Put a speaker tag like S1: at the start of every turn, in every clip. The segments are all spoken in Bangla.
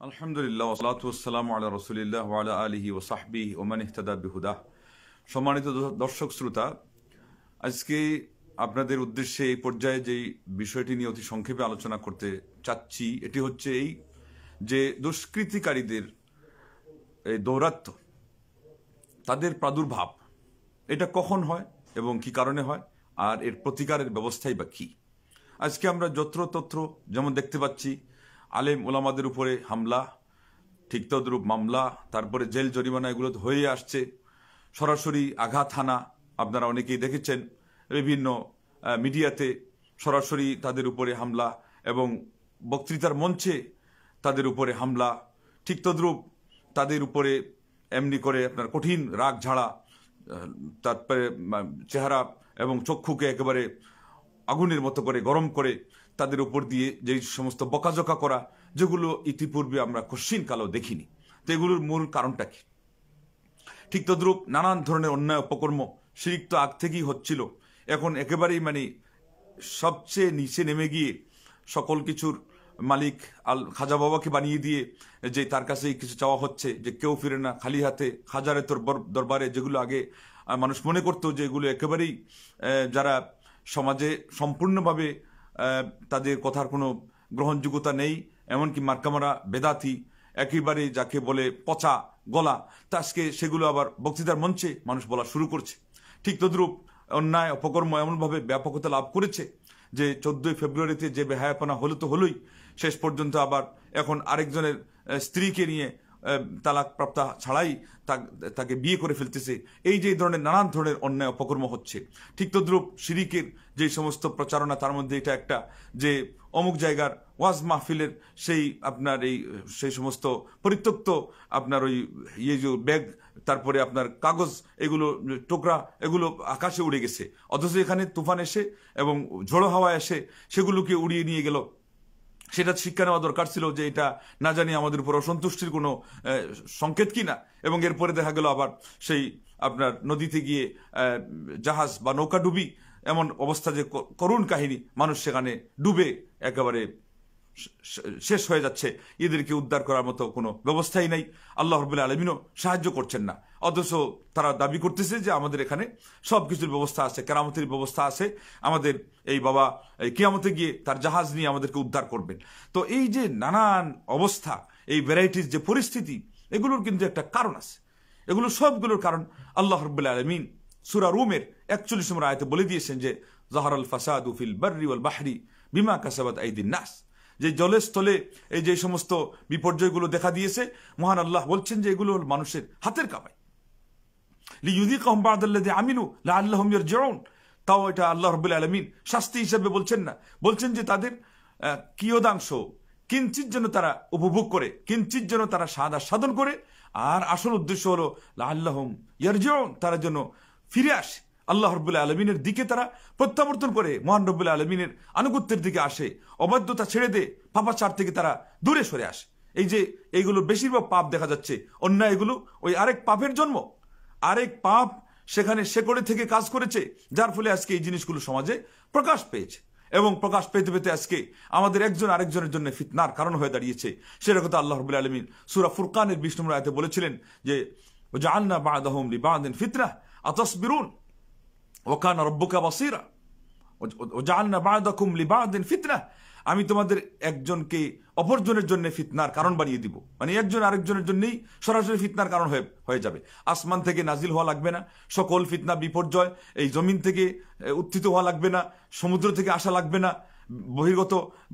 S1: আলহামদুলিল্লাহ ওয়াসসালাতু ওয়াসসালামু আলা রাসূলিল্লাহ ওয়া আলা আলিহি ওয়া সাহবিহি ওয়া মান ইহতাদা বিহুদাহ। সম্মানিত দর্শক শ্রোতা, আজকে আপনাদের উদ্দেশ্যে এই পর্যায়ে যেই বিষয়টি নিয়ে অতি সংক্ষেপে আলোচনা করতে চাচ্ছি এটি হচ্ছে এই যে দুষ্কৃতিকারীদের এই দৌরাত্ম্য, তাদের প্রাদুর্ভাব, এটা কখন হয় এবং কি কারণে হয়, আর এর প্রতিকারের ব্যবস্থাই বা কী। আজকে আমরা যত্রতত্র যেমন দেখতে পাচ্ছি আলেম ওলামাদের উপরে হামলা, ঠিক তদ্রূপ মামলা, তারপরে জেল জরিমানা এগুলো হয়ে আসছে, সরাসরি আঘাত হানা আপনারা অনেকেই দেখেছেন বিভিন্ন মিডিয়াতে, সরাসরি তাদের উপরে হামলা এবং বক্তৃতার মঞ্চে তাদের উপরে হামলা, ঠিক তদ্রূপ তাদের উপরে এমনি করে আপনার কঠিন রাগ ঝাড়া, তারপরে চেহারা এবং চক্ষুকে একেবারে আগুনের মতো করে গরম করে তাদের উপর দিয়ে যেই সমস্ত বকাঝকা করা, যেগুলো ইতিপূর্বে আমরা কশ্চিন কালেও দেখিনি। তো এগুলোর মূল কারণটা কি? ঠিক তদ্রূপ নানান ধরনের অন্যায় অপকর্ম, শিরক তো আগ থেকেই হচ্ছিল, এখন একেবারেই সবচেয়ে নিচে নেমে গিয়ে সকল কিছুর মালিক খাজা বাবাকে বানিয়ে দিয়ে যে তার কাছেই কিছু চাওয়া হচ্ছে, যে কেউ ফিরে না খালি হাতে হাজারে তোর দরবারে, যেগুলো আগে মানুষ মনে করতো যে এগুলো একেবারেই যারা সমাজে সম্পূর্ণভাবে তাদের কথার কোনো গ্রহণযোগ্যতা নেই, এমনকি মার্কামারা বেদাতি, একেবারে যাকে বলে পচা গলা, তা আজকে সেগুলো আবার বক্তৃতার মঞ্চে মানুষ বলা শুরু করছে। ঠিক তদ্রূপ অন্যায় অপকর্ম এমনভাবে ব্যাপকতা লাভ করেছে যে 14ই ফেব্রুয়ারিতে যে বেহায়াপনা হলো তো হলোই, শেষ পর্যন্ত আবার এখন আরেকজনের স্ত্রীকে নিয়ে তালাক প্রাপ্তা ছাড়াই তাকে বিয়ে করে ফেলতেছে। এই যে ধরনের নানান ধরনের অন্যায় অপকর্ম হচ্ছে, ঠিক তদ্রূপ শিরিকের যে সমস্ত প্রচারণা, তার মধ্যে এটা একটা যে অমুক জায়গার ওয়াজ মাহফিলের সেই সমস্ত পরিত্যক্ত আপনার ওই যে ব্যাগ, তারপরে আপনার কাগজ, এগুলো টোকরা, এগুলো আকাশে উড়ে গেছে, অথচ এখানে তুফান এসে এবং ঝোড়ো হাওয়া এসে সেগুলোকে উড়িয়ে নিয়ে গেল। সেটা শিক্ষা নেওয়া দরকার ছিল যে এটা না জানি আমাদের উপর অসন্তুষ্টির কোনো সংকেত কিনা। এবং এরপরে দেখা গেল আবার সেই আপনার নদীতে গিয়ে জাহাজ বা নৌকা ডুবি, এমন অবস্থা যে করুণ কাহিনী, মানুষ সেখানে ডুবে একেবারে শেষ হয়ে যাচ্ছে, এদেরকে উদ্ধার করার মতো কোনো ব্যবস্থাই নাই। আল্লাহ রাব্বুল আলামিনও সাহায্য করছেন না, অথচ তারা দাবি করতেছে যে আমাদের এখানে সব কিছুর ব্যবস্থা আছে, কেরামতের ব্যবস্থা আছে, আমাদের এই বাবা এই কিয়ামতে গিয়ে তার জাহাজ নিয়ে আমাদেরকে উদ্ধার করবেন। তো এই যে নানান অবস্থা, এই ভ্যারাইটিস যে পরিস্থিতি, এগুলোর কিন্তু একটা কারণ আছে। এগুলো সবগুলোর কারণ আল্লাহ রাব্বুল আলামিন সূরা রুমের 41 নম্বর আয়াতে বলে দিয়েছেন যে যাহারাল ফাসাদু ফিল বাররি ওয়াল বাহরি বিমা কাসাবাত আইদিন নাস, যে জলে স্থলে এই যে সমস্ত বিপর্যয়গুলো দেখা দিয়েছে, মহান আল্লাহ বলছেন যে এগুলো মানুষের হাতের কামাই। লিইয়ুযিকাহুম বা'দাল্লাযী আমিলু লাআল্লাহুম ইয়ারজিউন, তাও এটা আল্লাহ রাব্বুল আলামিন শাস্তি হিসেবে বলছেন না, বলছেন যে তাদের কিয়দাংশ কিঞ্চিত যেন তারা উপভোগ করে, কিঞ্চিত যেন তারা সাধন করে, আর আসল উদ্দেশ্য হলো লাআল্লাহুম ইয়ারজিউন, তারা যেন ফিরে আসে, আল্লাহ রাব্বুল আলামিনের দিকে তারা প্রত্যাবর্তন করে, মহান রাব্বুল আলামিনের আনুগত্যের দিকে আসে, অবাধ্যতা ছেড়ে দে, পাপাচার থেকে তারা দূরে সরে আসে। এই যে এইগুলো বেশিরভাগ পাপ দেখা যাচ্ছে, অন্যায় এগুলো ওই আরেক পাপের জন্ম, আরেক পাপ সেখানে শেকড়ে থেকে কাজ করেছে, যার ফলে আজকে এই জিনিসগুলো সমাজে প্রকাশ পেয়েছে, এবং প্রকাশ পেতে পেতে আজকে আমাদের একজন আরেকজনের জন্য ফিতনার কারণ হয়ে দাঁড়িয়েছে। সেটা কথা আল্লাহ রাব্বুল আলামিন সূরা ফুরকানের 20 নম্বর আয়াতে বলেছিলেন যে ওয়াজআলনা বা'দাহুম লিবা'দিন ফিতনাহ আতাসবিরুন ওয়া কানা রাব্বুকা বাসীরা, ওয়াজআলনা বা'দাকুম লিবা'দিন ফিতনাহ, আমি তোমাদের একজনকে অপরজনের জন্য ফিতনার কারণ বানিয়ে দিব, মানে একজন আরেকজনের জন্যই সরাসরি ফিতনার কারণ হয়ে যাবে। আসমান থেকে নাজিল হওয়া লাগবে না সকল ফিতনা বিপর্যয়, এই জমিন থেকে উত্থিত হওয়া লাগবে না, সমুদ্র থেকে আসা লাগবে না,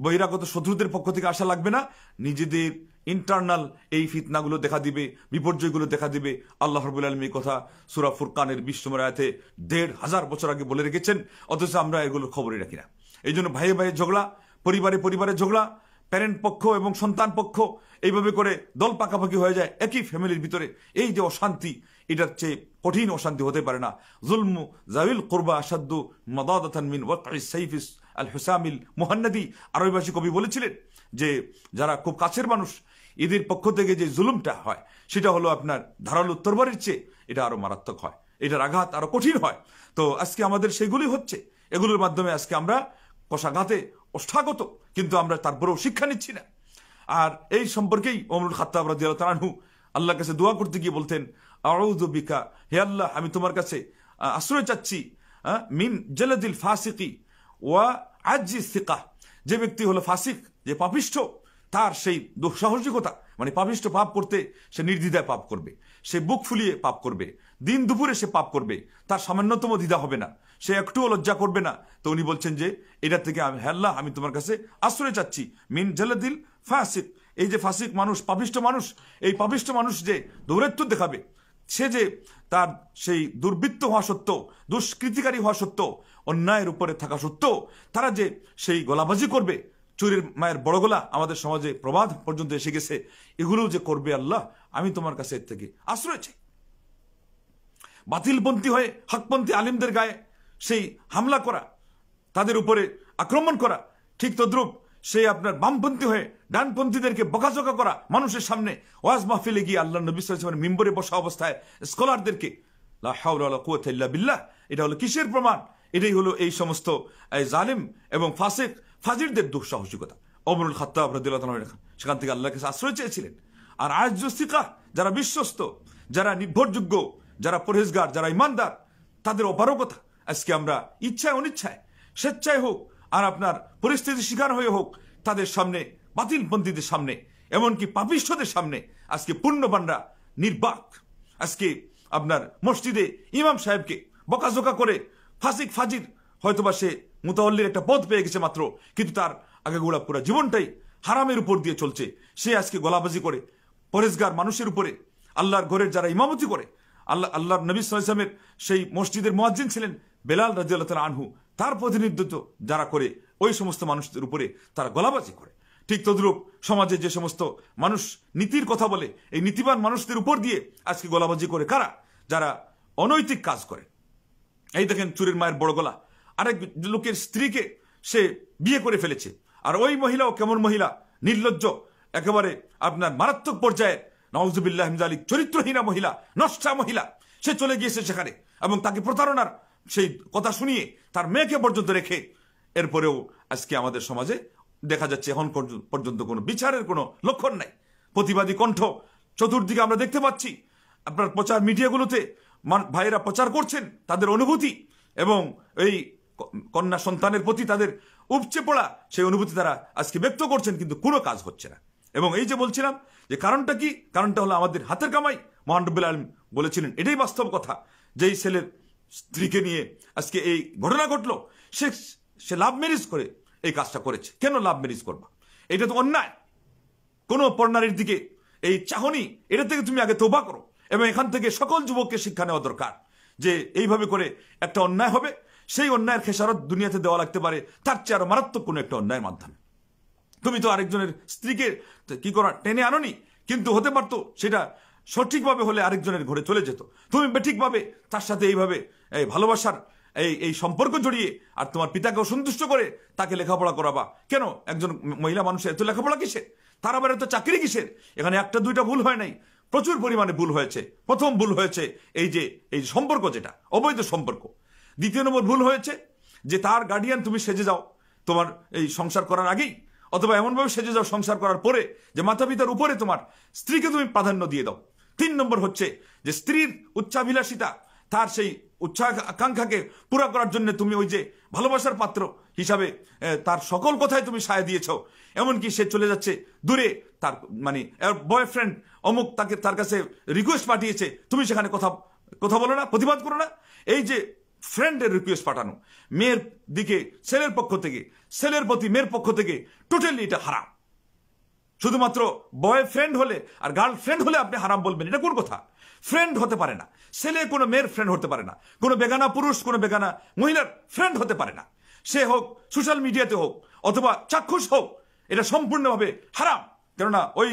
S1: বহিরাগত শত্রুদের পক্ষ থেকে আসা লাগবে না, নিজেদের ইন্টারনাল এই ফিতনাগুলো দেখা দিবে, বিপর্যয়গুলো দেখা দিবে। আল্লাহ রাব্বুল আলামিন কথা সূরা ফুরকানের 20 নম্বর আয়াতে 1500 বছর আগে বলে রেখেছেন, অথচ আমরা এগুলো খবরই রাখি না। এই জন্য ভাইয়ে ভাইয়ে ঝগড়া, পরিবারে ঝগড়া, প্যারেন্ট পক্ষ এবং সন্তান পক্ষ এইভাবে করে দল পাকাপাকি হয়ে যায় একই ফ্যামিলির ভিতরে। এই যে অশান্তি, এটার চেয়ে কঠিন অশান্তি হতে পারে না। যুলমু যাবিল কুরবা আশাদ্দু মাদাদাতান মিন ওয়াকইস সাইফিস আল হুসামিল মুহান্নাদি, আরবি ভাষী কবি বলেছিলেন যে যারা খুব কাছের মানুষ, এদের পক্ষ থেকে যে জুলুমটা হয় সেটা হলো আপনার ধারালো তরবারির চেয়ে এটা আরো মারাত্মক হয়, এটার আঘাত আরো কঠিন হয়। তো আজকে আমাদের সেগুলি হচ্ছে, এগুলোর মাধ্যমে আজকে আমরা কষাঘাতে অষ্টাগত, কিন্তু আমরা তারপরেও শিক্ষা নিচ্ছি না। আর এই সম্পর্কেই ওমরুল খাত্তাব রাদিয়াল্লাহু তাআলা আনহু আল্লাহর কাছে দোয়া করতে গিয়ে বলতেন, আউযু বিকা, হে আল্লাহ আমি তোমার কাছে আশ্রয় চাচ্ছি মিন জালাদিল ফাসিকি ওয়া আজ্জি সিকা, যে ব্যক্তি হলো ফাসিক, যে পাপিষ্ঠ, তার সেই দুঃসাহসিকতা, মানে পাপিষ্ঠ পাপ করতে সে নির্দ্বিধায় পাপ করবে, সে বুক ফুলিয়ে পাপ করবে, দিন দুপুরে সে পাপ করবে, তার সামান্যতম দ্বিধা হবে না, সে একটুও লজ্জা করবে না। তো উনি বলছেন যে এটা থেকে আমি, হে আল্লাহ আমি তোমার কাছে আশ্রয় চাচ্ছি মিন জালাদিল ফাসিক, এই যে ফাসিক মানুষ, পাপিষ্ঠ মানুষ, এই পাপিষ্ঠ মানুষ যে দৌরাত্ম্য দেখাবে, সে যে তার সেই দুর্বৃত্ত হওয়া সত্ত্বেও, দুষ্কৃতিকারী হওয়া সত্ত্বেও, অন্যায়ের উপরে থাকা সত্ত্বেও তারা যে সেই গলাবাজি করবে, চুরির মায়ের বড় গলা আমাদের সমাজে প্রবাদ পর্যন্ত এসে গেছে, এগুলো যে করবে, আল্লাহ আমি তোমার কাছে এর থেকে আশ্রয় চাই। বাতিলপন্থী হয়ে হকপন্থী আলিমদের গায়ে সেই হামলা করা, তাদের উপরে আক্রমণ করা, ঠিক তদ্রুপ সেই আপনার বামপন্থী হয়ে ডানপন্থীদেরকে বকাঝকা করা, মানুষের সামনে ওয়াজ মাহফিলে গিয়ে আল্লাহ নবী সাল্লাল্লাহু আলাইহি ওয়াসাল্লাম মিম্বরে বসা অবস্থায় স্কলারদেরকে, লা হাওলা ওয়ালা কুওয়াতা ইল্লা বিল্লাহ, এটা হলো কিসের প্রমাণ? এটাই হলো এই সমস্ত জালিম এবং ফাসিক ফাজিরদের দুঃসাহসিকতা। ওমরুল খাত্তাব রাদিয়াল্লাহু তাআলা সেখান থেকে আল্লাহর কাছে আশ্রয় চেয়েছিলেন। আর আজ্জু সিকা, যারা বিশ্বস্ত, যারা নির্ভরযোগ্য, যারা পরহেজগার, যারা ইমানদার, তাদের অপারগতা আজকে আমরা ইচ্ছায় অনিচ্ছায়, স্বেচ্ছায় হোক আর আপনার পরিস্থিতির শিকার হয়ে হোক, তাদের সামনে, বাতিলপন্থীদের সামনে, এমনকি পাপিষ্ঠদের সামনে আজকে পুণ্যবানরা নির্বাক। আজকে আপনার মসজিদে ইমাম সাহেবকে বকাঝোকা করে ফাসিক ফাজির, হয়তোবা সে মুতাওয়াল্লির একটা পদ পেয়ে গেছে মাত্র, কিন্তু তার আগাগোড়া পুরো জীবনটাই হারামের উপর দিয়ে চলছে, সে আজকে গলাবাজি করে পরেজগার মানুষের উপরে, আল্লাহর ঘরের যারা ইমামতি করে, আল্লাহর নবী সাল্লাল্লাহু আলাইহি ওয়াসাল্লামের সেই মসজিদের মুয়াজ্জিন ছিলেন বেলাল রাদিয়াল্লাহু তাআলা আনহু, তার প্রতিনিধিত্ব যারা করে, ওই সমস্ত মানুষদের উপরে তারা গলাবাজি করে। ঠিক তদ্রূপ সমাজে যে সমস্ত মানুষ নীতির কথা বলে, এই নীতিবান মানুষদের উপর দিয়ে আজকে গলাবাজি করে কারা? যারা অনৈতিক কাজ করে। এই দেখেন চুরির মায়ের বড় গলা, আরেক লোকের স্ত্রীকে সে বিয়ে করে ফেলেছে, আর ওই মহিলাও কেমন মহিলা, নির্লজ্জ, একেবারে আপনার মারাত্মক পর্যায়ে, নাউযুবিল্লাহি মিন যালিক, চরিত্রহীনা মহিলা, নষ্টা মহিলা, সে চলে গিয়েছে সেখানে এবং তাকে প্রতারণার সেই কথা শুনিয়ে তার মেয়েকে পর্যন্ত রেখে, এরপরেও আজকে আমাদের সমাজে দেখা যাচ্ছে এখন পর্যন্ত কোনো বিচারের কোনো লক্ষণ নাই। প্রতিবাদী কণ্ঠ চতুর্দিকে আমরা দেখতে পাচ্ছি, আপনার প্রচার মিডিয়াগুলোতে ভাইয়েরা প্রচার করছেন তাদের অনুভূতি এবং এই কন্যা সন্তানের প্রতি তাদের উপচে পড়া সেই অনুভূতি তারা আজকে ব্যক্ত করছেন, কিন্তু কোনো কাজ হচ্ছে না। এবং এই যে বলছিলাম যে কারণটা কি, কারণটা হলো আমাদের হাতের কামাই। মহান রব্বুল আলামিন বলেছিলেন, এটাই বাস্তব কথা, যেই ছেলের স্ত্রীকে নিয়ে আজকে এই ঘটনা ঘটলো, সে লাভ ম্যারেজ করে এই কাজটা করেছে। কেন লাভ ম্যারেজ করবা? এটা তো অন্যায়। কোন পরনারীর দিকে এই চাহনি, এটা থেকে তুমি আগে তওবা করো, এবং এখান থেকে সকল যুবককে শিক্ষা নেওয়া দরকার যে এইভাবে করে একটা অন্যায় হবে, সেই অন্যায়ের খেসারত দুনিয়াতে দেওয়া লাগতে পারে তার চেয়ে আরো মারাত্মক কোনো একটা অন্যায়ের মাধ্যমে। তুমি তো আরেকজনের স্ত্রীকে কি করা টেনে আনোনি, কিন্তু হতে পারতো সেটা সঠিকভাবে হলে আরেকজনের ঘরে চলে যেত। তুমি বেঠিকভাবে তার সাথে এইভাবে এই ভালোবাসার এই সম্পর্ক জড়িয়ে আর তোমার পিতাকেও সন্তুষ্ট করে তাকে লেখাপড়া করাবা। কেন? একজন মহিলা মানুষের এত লেখাপড়া কিসের? তার আবার এত চাকরি কিসের? এখানে একটা দুইটা ভুল হয় নাই, প্রচুর পরিমাণে ভুল হয়েছে। প্রথম ভুল হয়েছে এই সম্পর্ক, যেটা অবৈধ সম্পর্ক। দ্বিতীয় নম্বর ভুল হয়েছে যে তার গার্ডিয়ান তুমি সেজে যাও তোমার এই সংসার করার আগেই, অথবা এমনভাবে সেজে যাও সংসার করার পরে যে মাতা পিতার উপরে তোমার স্ত্রীকে তুমি প্রাধান্য দিয়ে দাও। 3 নম্বর হচ্ছে যে স্ত্রীর উচ্চাভিলাষিতা, তার সেই আকাঙ্ক্ষাকে পুরা করার জন্য তুমি ওই যে ভালোবাসার পাত্র হিসাবে তার সকল কথাই তুমি সায় দিয়েছ, এমনকি সে চলে যাচ্ছে দূরে, তার মানে বয়ফ্রেন্ড অমুক তার কাছে রিকোয়েস্ট পাঠিয়েছে, তুমি সেখানে কথা বলো না, প্রতিবাদ করো না। এই যে ফ্রেন্ডের রিকোয়েস্ট পাঠানো মেয়ের দিকে ছেলের পক্ষ থেকে, ছেলের প্রতি মেয়ের পক্ষ থেকে, টোটালি এটা হারাম। শুধুমাত্র বয়ফ্রেন্ড হলে আর গার্লফ্রেন্ড হলে আপনি হারাম বলবেন, এটা কোন কথা? ফ্রেন্ড হতে পারে না ছেলে, কোনো মেয়ের ফ্রেন্ড হতে পারে না, কোনো বেগানা পুরুষ কোনো বেগানা মহিলার ফ্রেন্ড হতে পারে না। সে হোক সোশ্যাল মিডিয়াতে হোক অথবা চাক্ষুষ হোক, এটা সম্পূর্ণভাবে হারাম। কেননা ওই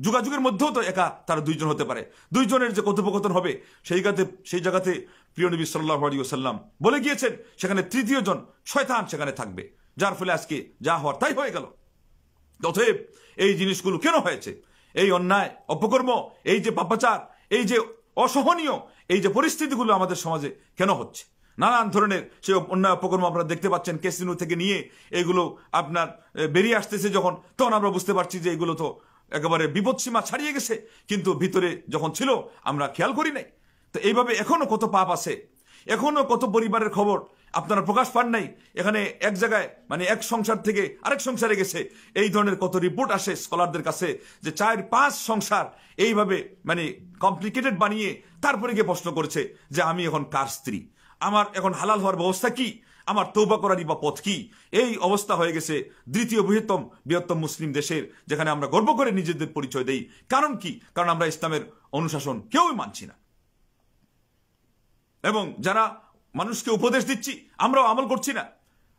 S1: যোগাযোগের মধ্যেও তো একা তারা দুইজন হতে পারে, দুইজনের যে কথোপকথন হবে সেই জায়গাতে প্রিয় নবী সাল্লাল্লাহু আলাইহি ওয়াসাল্লাম বলে গিয়েছেন সেখানে তৃতীয় জন শয়তান সেখানে থাকবে, যার ফলে আজকে যা হওয়ার তাই হয়ে গেল। অতএব এই জিনিসগুলো কেন হয়েছে? এই অন্যায় অপকর্ম, এই যে পাপাচার, এই যে অসহনীয় এই যে পরিস্থিতিগুলো আমাদের সমাজে কেন হচ্ছে? নানান ধরনের সেই অন্যায় অপকর্ম আপনারা দেখতে পাচ্ছেন। ক্যাসিনো থেকে নিয়ে এগুলো আপনার বেরিয়ে আসতেছে যখন, তখন আমরা বুঝতে পারছি যে এগুলো তো একেবারে বিপদসীমা ছাড়িয়ে গেছে, কিন্তু ভিতরে যখন ছিল আমরা খেয়াল করি নাই। তো এইভাবে এখনো কত পাপ আছে, এখনো কত পরিবারের খবর আপনারা প্রকাশ পান নাই। এখানে এক জায়গায় মানে এক সংসার থেকে আরেক সংসারে গেছে, এই ধরনের কত রিপোর্ট আসে স্কলারদের কাছে যে 4-5 সংসার এইভাবে মানে কমপ্লিকেটেড বানিয়ে তারপরে গিয়ে প্রশ্ন করেছে যে আমি এখন কার স্ত্রী, আমার এখন হালাল হওয়ার ব্যবস্থা কি, আমার তৌবা করারই বা পথ কি। এই অবস্থা হয়ে গেছে দ্বিতীয় বৃহত্তম মুসলিম দেশের, যেখানে আমরা গর্ব করে নিজেদের পরিচয় দেই। কারণ কি? কারণ আমরা ইসলামের অনুশাসন কেউই মানছি না, এবং যারা মানুষকে উপদেশ দিচ্ছি আমরাও আমল করছি না।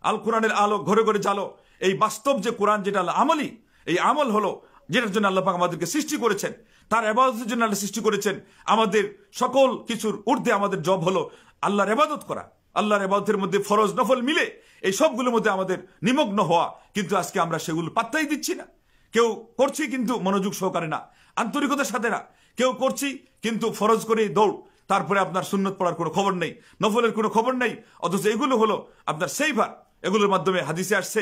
S1: আল কোরআনের আলো ঘরে ঘরে জালো, এই বাস্তব যে কোরআন যেটা আমলি, এই আমল হলো যেটার জন্য আল্লাহ পাক আমাদেরকে সৃষ্টি করেছেন, তার ইবাদতের জন্য আল্লাহ সৃষ্টি করেছেন। আমাদের সকল কিছুর ঊর্ধ্বে আমাদের জব হলো আল্লাহর ইবাদত করা। আল্লাহর ইবাদতের মধ্যে ফরজ নফল মিলে এই সবগুলোর মধ্যে আমাদের নিমগ্ন হওয়া, কিন্তু আজকে আমরা সেগুলো পাত্তাই দিচ্ছি না। কেউ করছি কিন্তু মনোযোগ সহকারে না, আন্তরিকতার সাথে না। কেউ করছি কিন্তু ফরজ করে দৌড়, তারপরে আপনার সুন্নত পড়ার কোনো খবর নেই, নফলের কোনো খবর নেই। অথচ এগুলো হলো আপনার সেইভার, এগুলোর মাধ্যমে হাদিসে আসছে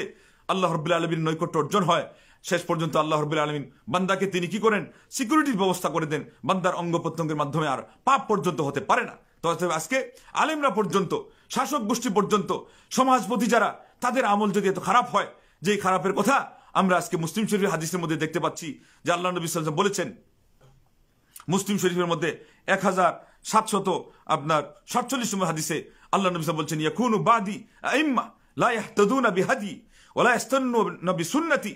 S1: আল্লাহ রাব্বুল আলামিনের নৈকট্য অর্জন হয়। শেষ পর্যন্ত আল্লাহ রাব্বুল আলামিন বান্দাকে তিনি কি করেন, সিকিউরিটির ব্যবস্থা করে দেন, বান্দার অঙ্গ প্রত্যঙ্গের মাধ্যমে আর পাপ পর্যন্ত হতে পারে না। তো আজকে আলেমরা পর্যন্ত, শাসক গোষ্ঠী পর্যন্ত, সমাজপতি যারা, তাদের আমল যদি এত খারাপ হয়, যে খারাপের কথা আমরা আজকে মুসলিম শরীফের হাদিসের মধ্যে দেখতে পাচ্ছি যে আল্লাহ নবী সাল্লাল্লাহু আলাইহি ওয়াসাল্লাম বলেছেন, মুসলিম শরীফের মধ্যে 1747 নম্বর হাদিসে আল্লাহ নবী বলছেন, ইয়াকুনু বাদি আইম্মা লা ইয়াহতাদুনা বিহাদি ওয়া লা ইস্তান্নুনা বিসুন্নতি।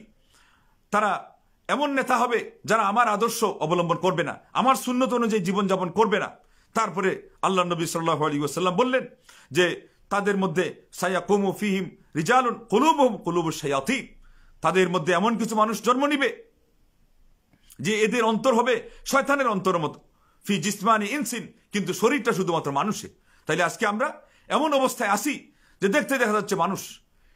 S1: তারা এমন নেতা হবে যারা আমার আদর্শ অবলম্বন করবে না, আমার সুন্নত অনুযায়ী জীবনযাপন করবে না। তারপরে আল্লাহ নবী সাল্লাল্লাহু আলাইহি ওয়াসাল্লাম বললেন যে তাদের মধ্যে সায়াকুমু ফিহিম রিজালুন কুলুবুহুম কুলুবুশ শায়াতিন, তাদের মধ্যে এমন কিছু মানুষ জন্ম নিবে যে এদের অন্তর হবে শয়তানের অন্তরের মতো, ফি জিসমানি ইনসিন, কিন্তু শরীরটা শুধুমাত্র মানুষের। তাইলে আজকে আমরা এমন অবস্থায় আসি যে দেখতে দেখা যাচ্ছে মানুষ,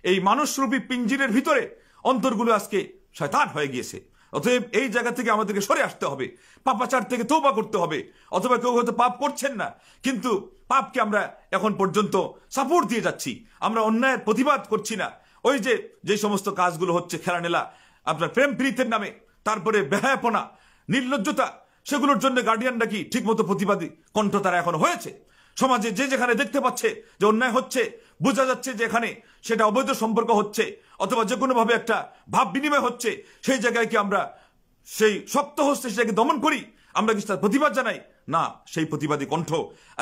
S1: এই মানুষরূপী পিঞ্জিরের ভিতরে অন্তরগুলো আজকে শয়তান হয়ে গিয়েছে। অতএব এই জায়গা থেকে আমাদেরকে সরে আসতে হবে, পাপাচার থেকে তওবা করতে হবে। অথবা কেউ হয়তো পাপ করছেন না, কিন্তু পাপকে আমরা এখন পর্যন্ত সাপোর্ট দিয়ে যাচ্ছি, আমরা অন্যায়ের প্রতিবাদ করছি না। ওই যে সমস্ত কাজগুলো হচ্ছে খেলানেলা, আপনার প্রেম প্রীতের নামে, তারপরে বেহায়াপনা, নির্লজ্জতা, সেগুলোর জন্য গার্ডিয়ানরা কি ঠিকমতো প্রতিবাদী কণ্ঠ তারা এখন হয়েছে? সমাজে যে যেখানে দেখতে পাচ্ছে যে অন্যায় হচ্ছে, বোঝা যাচ্ছে যে এখানে সেটা অবৈধ সম্পর্ক হচ্ছে অথবা যে কোনোভাবে একটা ভাব বিনিময় হচ্ছে, সেই জায়গায় কি আমরা সেই শক্ত হস্তে সেটাকে দমন করি? আমরা কি তার প্রতিবাদ জানাই? না, সেই প্রতিবাদী কণ্ঠ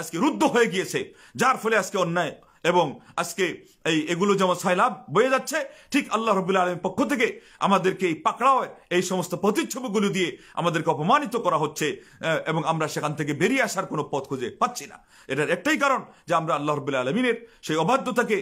S1: আজকে রুদ্ধ হয়ে গিয়েছে, যার ফলে আজকে অন্যায় এবং আজকে এগুলো যেমন সাইলাব বয়ে যাচ্ছে, ঠিক আল্লাহ রাব্বুল আলামিনের পক্ষ থেকে আমাদেরকে এই পাকড়াও, এই সমস্ত প্রতিচ্ছবিগুলো দিয়ে আমাদেরকে অপমানিত করা হচ্ছে, এবং আমরা সেখান থেকে বেরিয়ে আসার কোনো পথ খুঁজে পাচ্ছি না। এটার একটাই কারণ যে আমরা আল্লাহ রাব্বুল আলামিনের সেই অবাধ্যতাকে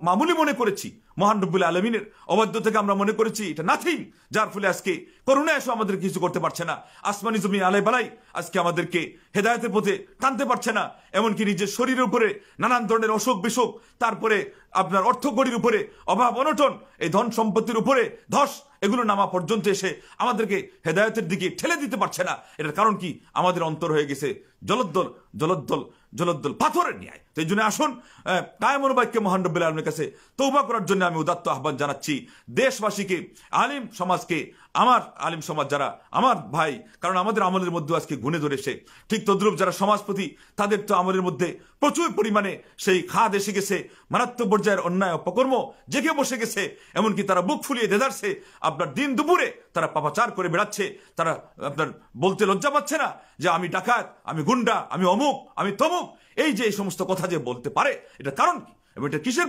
S1: মামুলি মনে করেছি, মহান রব্বুল আলামিনের অবাধ্যতাকে আমরা মনে করেছি এটা নাথিং, যার ফলে আজকে করুণা এসে আমাদের কিছু করতে পারছে না। আসমানি জমিন আলাই বালাই আজকে আমাদেরকে হেদায়েতের পথে টানতে পারছে না। এমনকি নিজের শরীরের উপরে নানান ধরনের অসুখ বিসুখ, তারপরে আপনার অর্থকড়ির উপরে অভাব অনটন, এই ধন সম্পত্তির উপরে ধস, এগুলো নামা পর্যন্ত এসে আমাদেরকে হেদায়েতের দিকে ঠেলে দিতে পারছে না। এটার কারণ কি? আমাদের অন্তর হয়ে গেছে জলদ্দল জলদ্দল জলদ্দল পাথরের ন্যায়। তো এই জন্য আসুন কায়েমুল বাক্যে মহান রব্বুল আলামিনের কাছে তওবা করার জন্য আমি উদাত্ত আহ্বান জানাচ্ছি দেশবাসীকে, আলিম সমাজকে, আমার আলিম সমাজ যারা আমার ভাই, কারণ আমাদের আমলের মধ্যে আজকে গুণে ধরেছে। ঠিক তদ্রুপ যারা সমাজপতি, তাদের তো আমলের মধ্যে প্রচুর পরিমাণে সেই খাদ এসে গেছে, মারাত্মক পর্যায়ের অন্যায় অপকর্ম জেগে বসে গেছে। এমনকি তারা বুক ফুলিয়ে দেদারছে, আপনার দিন দুপুরে তারা পাপাচার করে বেড়াচ্ছে। তারা আপনার বলতে লজ্জা পাচ্ছে না যে আমি ডাকাত, আমি গুন্ডা, আমি অমুক, আমি তমুক। এই যে এই সমস্ত কথা যে বলতে পারে, এটা কারণ কি এবং এটা কিসের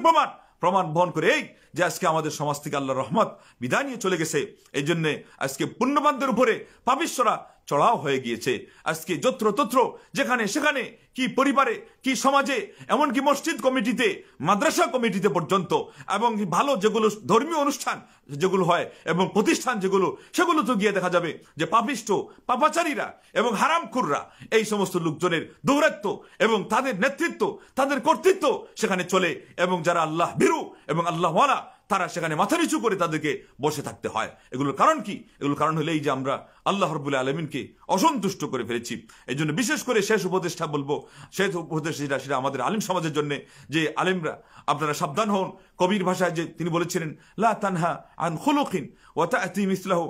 S1: প্রমাণ বহন করে? এই যে আজকে আমাদের সমাজ থেকে আল্লাহর রহমত বিদায় নিয়ে চলে গেছে। এই জন্য আজকে পুণ্যবানদের উপরে পাপিষ্যরা চড়াও হয়ে গিয়েছে। আজকে যত্র তত্র, যেখানে সেখানে, কি পরিবারে, কি সমাজে, এমনকি মসজিদ কমিটিতে, মাদ্রাসা কমিটিতে পর্যন্ত, এবং ভালো যেগুলো ধর্মীয় অনুষ্ঠান যেগুলো হয় এবং প্রতিষ্ঠান যেগুলো, সেগুলো তো গিয়ে দেখা যাবে যে পাপিষ্ঠ, পাপাচারীরা এবং হারামখোররা, এই সমস্ত লোকজনের দৌরাত্ম্য এবং তাদের নেতৃত্ব, তাদের কর্তৃত্ব সেখানে চলে। এবং যারা আল্লাহ ভীরু এবং আল্লাহওয়ালা, তারা সেখানে মাথা নিচু করে তাদেরকে বসে থাকতে হয়। এগুলোর কারণ কি? এগুলোর কারণ হলো এই যে আমরা আল্লাহ রাব্বুল আলামিনকে অসন্তুষ্ট করে ফেলেছি। এই জন্য বিশেষ করে শেষ উপদেশটা বলবো, শেষ উপদেশ সেটা আমাদের আলিম সমাজের জন্য, যে আলিমরা আপনারা সাবধান হন। কবির ভাষায় যে তিনি বলেছিলেন, লা তানহা আন খুলুকিন ওয়া তা'তি মিসলাহু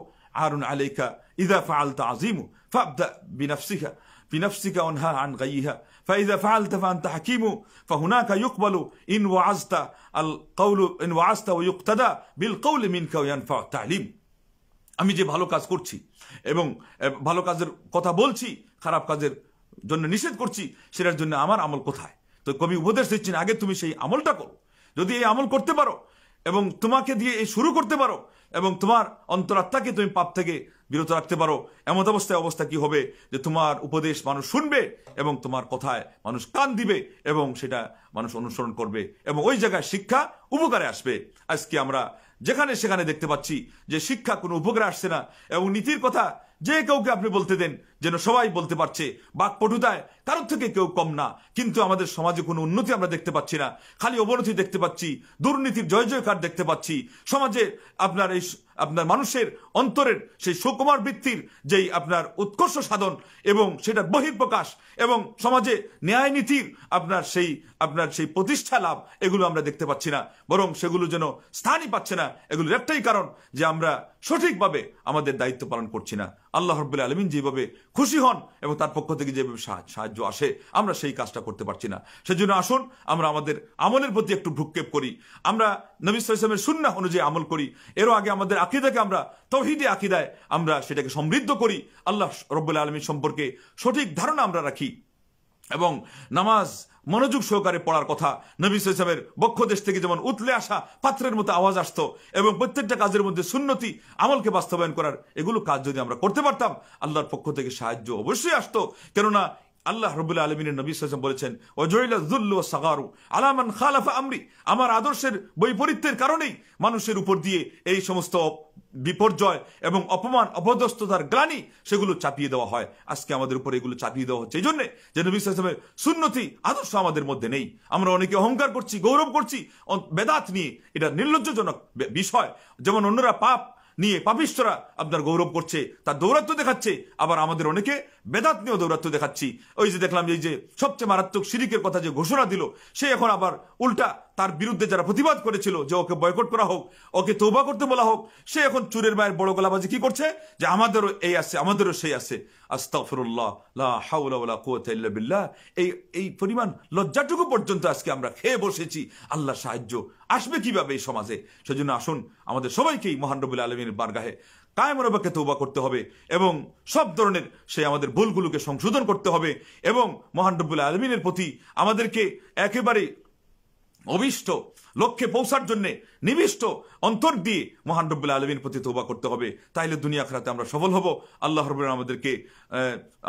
S1: আরুন আলাইকা ইযা ফাআলতা আযীমু ফাবদা بنفسك وانهى عن غيها فإذا فعلت فأنت حكيم فهناك يقبل إن وعظت القول إن وعظت ويقتدى بالقول منك وينفع التعليم। আমি যে ভালো কাজ করছি এবং ভালো কাজের কথা বলছি, খারাপ কাজের জন্য নিষেধ করছি, সেটার জন্য আমার আমল কোথায়? তো কবি উপদেশ দিচ্ছেন, আগে তুমি সেই আমলটা করো। যদি এই আমল করতে পারো এবং তোমাকে দিয়ে এই শুরু করতে পারো এবং তোমার অন্তরাত্মাকে তুমি পাপ থেকে বিরত রাখতে পারো, এমন অবস্থা কি হবে যে তোমার উপদেশ মানুষ শুনবে এবং তোমার কথায় মানুষ কান দিবে এবং সেটা মানুষ অনুসরণ করবে এবং ওই জায়গায় শিক্ষা উপকারে আসবে। আজকে আমরা যেখানে সেখানে দেখতে পাচ্ছি যে শিক্ষা কোনো উপকারে আসছে না এবং নীতির কথা যে কাউকে আপনি বলতে দেন যেন সবাই বলতে পারছে, বাকপটুতায় কারোর থেকে কেউ কম না, কিন্তু আমাদের সমাজে কোনো উন্নতি আমরা দেখতে পাচ্ছি না, খালি অবনতি দেখতে পাচ্ছি, দুর্নীতির জয় জয়কার দেখতে পাচ্ছি। সমাজে আপনার মানুষের অন্তরের সেই সুকুমার বৃত্তির যেই আপনার উৎকর্ষ সাধন এবং সেটার বহিঃপ্রকাশ এবং সমাজে ন্যায় নীতির আপনার সেই প্রতিষ্ঠা লাভ, এগুলো আমরা দেখতে পাচ্ছি না, বরং সেগুলো যেন স্থানই পাচ্ছে না। এগুলোর একটাই কারণ যে আমরা সঠিকভাবে আমাদের দায়িত্ব পালন করছি না। আল্লাহ রাব্বুল আলামিন যেভাবে খুশি হন এবং তার পক্ষ থেকে যেভাবে সাহায্য আসে, আমরা সেই কাজটা করতে পারছি না। সেজন্য আসুন আমরা আমাদের আমলের প্রতি একটু ভ্রুক্ষেপ করি, আমরা নবী সাল্লাল্লাহু আলাইহি ওয়াসাল্লামের সুন্নাহ অনুযায়ী আমল করি। এরও আগে আমাদের আকীদাকে আমরা তাওহীদে আকীদায় আমরা সেটাকে সমৃদ্ধ করি, আল্লাহ রাব্বুল আলামিন সম্পর্কে সঠিক ধারণা আমরা রাখি এবং নামাজ মনোযোগ সহকারে পড়ার কথা। নবী সাল্লাল্লাহু আলাইহি ওয়াসাল্লামের বক্ষ দেশ থেকে যেমন উতলে আসা পাত্রের মতো আওয়াজ আসতো এবং প্রত্যেকটা কাজের মধ্যে সুন্নতি আমলকে বাস্তবায়ন করার এগুলো কাজ যদি আমরা করতে পারতাম, আল্লাহর পক্ষ থেকে সাহায্য অবশ্যই আসতো। কেননা আল্লাহ রাব্বুল আলামিনের নবী সাল্লাল্লাহু আলাইহি ওয়াসাল্লাম বলেছেন, ওয়াজুইলা যুল্লু ওয়াস সাগারু আলা মান খালাফা আমরি, আমার আদর্শের বৈপরীত্যের কারণেই মানুষের উপর দিয়ে এই সমস্ত বিপর্যয় এবং অপমান অপদস্থতার গ্লানি সেগুলো চাপিয়ে দেওয়া হয়। আজকে আমাদের উপর এগুলো চাপিয়ে দেওয়া হচ্ছে এই জন্য যে নবী সাল্লাল্লাহু আলাইহি ওয়াসাল্লামের সুন্নতি আদর্শ আমাদের মধ্যে নেই। আমরা অনেকে অহংকার করছি, গৌরব করছি বেদাত নিয়ে, এটা নির্লজ্জজনক বিষয়। যেমন অন্যরা পাপ নিয়ে পাপিষ্ঠরা আপনার গৌরব করছে, তার দৌরাত্ম্য দেখাচ্ছে, আবার আমাদের অনেকে বেদাত নিয়েও দৌরাত্ম্য দেখাচ্ছি। ওই যে দেখলাম এই যে সবচেয়ে মারাত্মক শিরিকের কথা যে ঘোষণা দিল, সে এখন আবার উল্টা তার বিরুদ্ধে যারা প্রতিবাদ করেছিল যে ওকে বয়কট করা হোক, ওকে তওবা করতে বলা হোক, সে এখন চুরের মায়ের বড় গলাবাজি কি করছে যে আমাদেরও এই আছে, আমাদেরও সেই আছে। আস্তাগফিরুল্লাহ, লা হাওলা ওয়ালা কুওয়াতা ইল্লা বিল্লাহ। এই পরিমাণ লজ্জাটুকু পর্যন্ত আজকে আমরা খেয়ে বসেছি। আল্লাহ সাহায্য আসবে কিভাবে এই সমাজে? সেজন্য আসুন আমাদের সবাইকেই মহান রব্বুল আলামিনের বারগাহে কায়েম রব্বাকে তওবা করতে হবে এবং সব ধরনের সেই আমাদের ভুলগুলোকে সংশোধন করতে হবে এবং মহান রব্বুল আলামিনের প্রতি আমাদেরকে একেবারে অভিষ্ট লক্ষ্যে পৌঁছার জন্য নিবিষ্ট অন্তর দিয়ে মহান রব্বুল আলামিনের প্রতি তওবা করতে হবে। তাইলে দুনিয়া আখিরাতে আমরা সফল হব। আল্লাহ রাব্বুল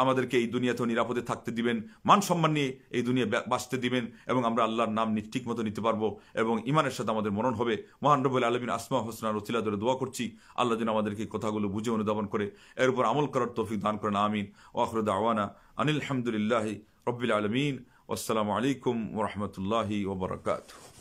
S1: আমাদেরকে এই দুনিয়াতেও নিরাপদে থাকতে দিবেন, মান সম্মান নিয়ে এই দুনিয়া বাঁচতে দিবেন এবং আমরা আল্লাহর নাম ঠিক মতো নিতে পারবো এবং ইমানের সাথে আমাদের মরণ হবে। মহান রব্বুল আলামিন আসমা হোসনার ওসিলা ধরে দোয়া করছি, আল্লাহ যেন আমাদেরকে কথাগুলো বুঝে অনুধাবন করে এর উপর আমল করার তৌফিক দান করেন। আমিন। ওয়া আখিরু দাওয়ানা আনিল হামদুলিল্লাহি রাব্বিল আলামিন। আসসালামু আলাইকুম ওয়া রাহমাতুল্লাহি ওয়া বারাকাতুহু।